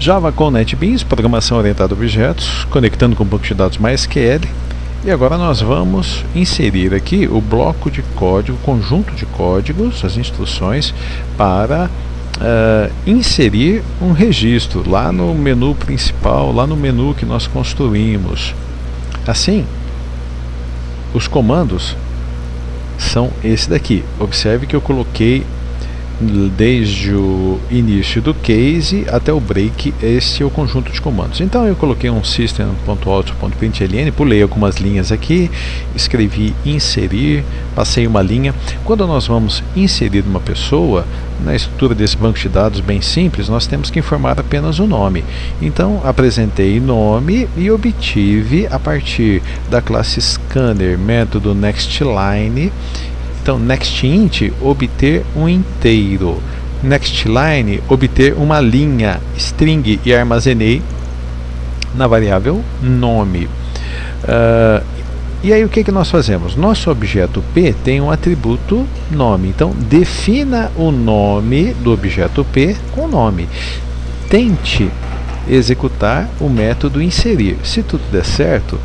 Java com NetBeans, programação orientada a objetos, conectando com o banco de dados MySQL. E agora nós vamos inserir aqui o bloco de código, conjunto de códigos, as instruções para inserir um registro lá no menu principal, lá no menu que nós construímos. Assim, os comandos são esse daqui. Observe que eu coloquei desde o início do case até o break, esse é o conjunto de comandos. Então eu coloquei um system.out.println, pulei algumas linhas aqui, escrevi inserir, passei uma linha. Quando nós vamos inserir uma pessoa, na estrutura desse banco de dados bem simples, nós temos que informar apenas o nome. Então apresentei nome e obtive a partir da classe scanner, método nextLine. Então, nextInt, obter um inteiro. NextLine, obter uma linha string e armazenei na variável nome. E aí o que nós fazemos? Nosso objeto P tem um atributo nome. Então, defina o nome do objeto P com nome. Tente executar o método inserir. Se tudo der certo,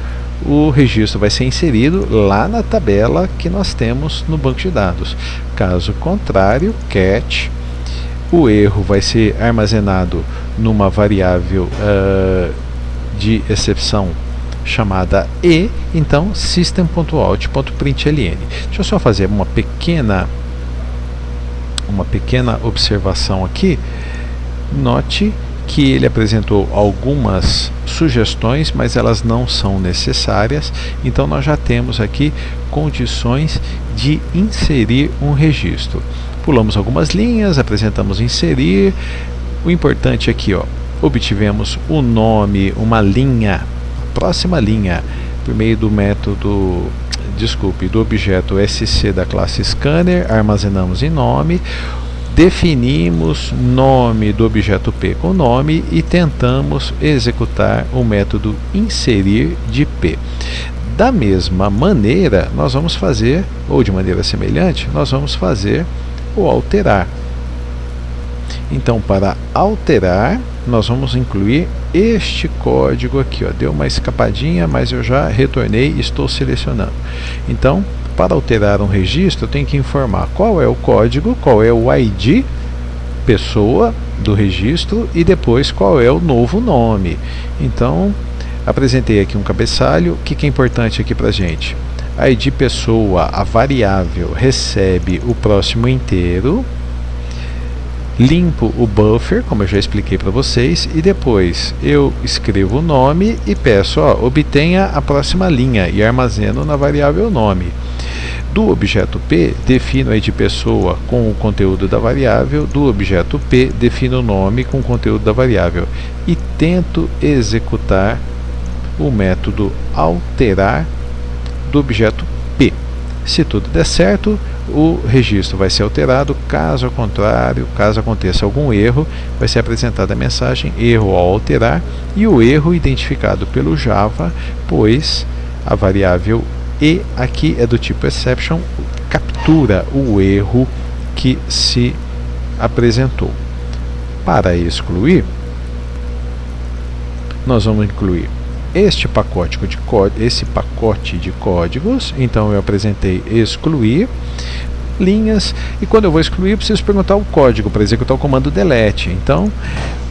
o registro vai ser inserido lá na tabela que nós temos no banco de dados. Caso contrário, catch, o erro vai ser armazenado numa variável de exceção chamada e, então system.out.println. Deixa eu só fazer uma pequena observação aqui. Note que ele apresentou algumas sugestões, mas elas não são necessárias. Então nós já temos aqui condições de inserir um registro. Pulamos algumas linhas, apresentamos inserir. O importante aqui, obtivemos o nome, uma linha, próxima linha, por meio do método, do objeto SC da classe scanner, armazenamos em nome. Definimos nome do objeto P com nome e tentamos executar o método inserir de P. Da mesma maneira, nós vamos fazer, ou de maneira semelhante, nós vamos fazer o alterar. Então, para alterar, nós vamos incluir este código aqui. Deu uma escapadinha, mas eu já retornei e estou selecionando. Então, para alterar um registro, eu tenho que informar qual é o código, qual é o ID, pessoa do registro, e depois qual é o novo nome. Então, apresentei aqui um cabeçalho. O que é importante aqui para a gente? ID pessoa, a variável, recebe o próximo inteiro. Limpo o buffer, como eu já expliquei para vocês, e depois eu escrevo o nome e peço, obtenha a próxima linha, e armazeno na variável nome. Do objeto P, defino a ID pessoa com o conteúdo da variável. Do objeto P, defino o nome com o conteúdo da variável. E tento executar o método alterar do objeto P. Se tudo der certo, o registro vai ser alterado. Caso contrário, caso aconteça algum erro, vai ser apresentada a mensagem erro ao alterar, e o erro identificado pelo Java, pois a variável e aqui é do tipo exception, captura o erro que se apresentou. Para excluir, nós vamos incluir esse pacote de códigos. Então eu apresentei excluir linhas, e quando eu vou excluir eu preciso perguntar o código para executar o comando delete. Então,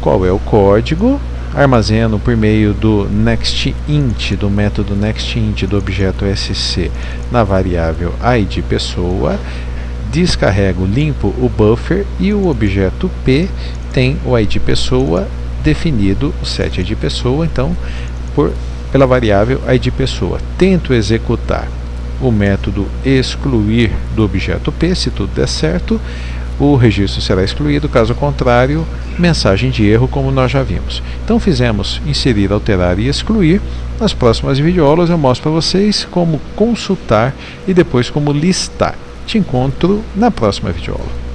qual é o código? Armazeno por meio do nextInt, do método nextInt do objeto SC na variável ID pessoa, descarrego, limpo o buffer, e o objeto P tem o ID pessoa definido, o set ID pessoa, então pela variável ID pessoa. Tento executar o método excluir do objeto P. Se tudo der certo, o registro será excluído. Caso contrário, mensagem de erro, como nós já vimos. Então fizemos inserir, alterar e excluir. Nas próximas videoaulas eu mostro para vocês como consultar e depois como listar. Te encontro na próxima videoaula.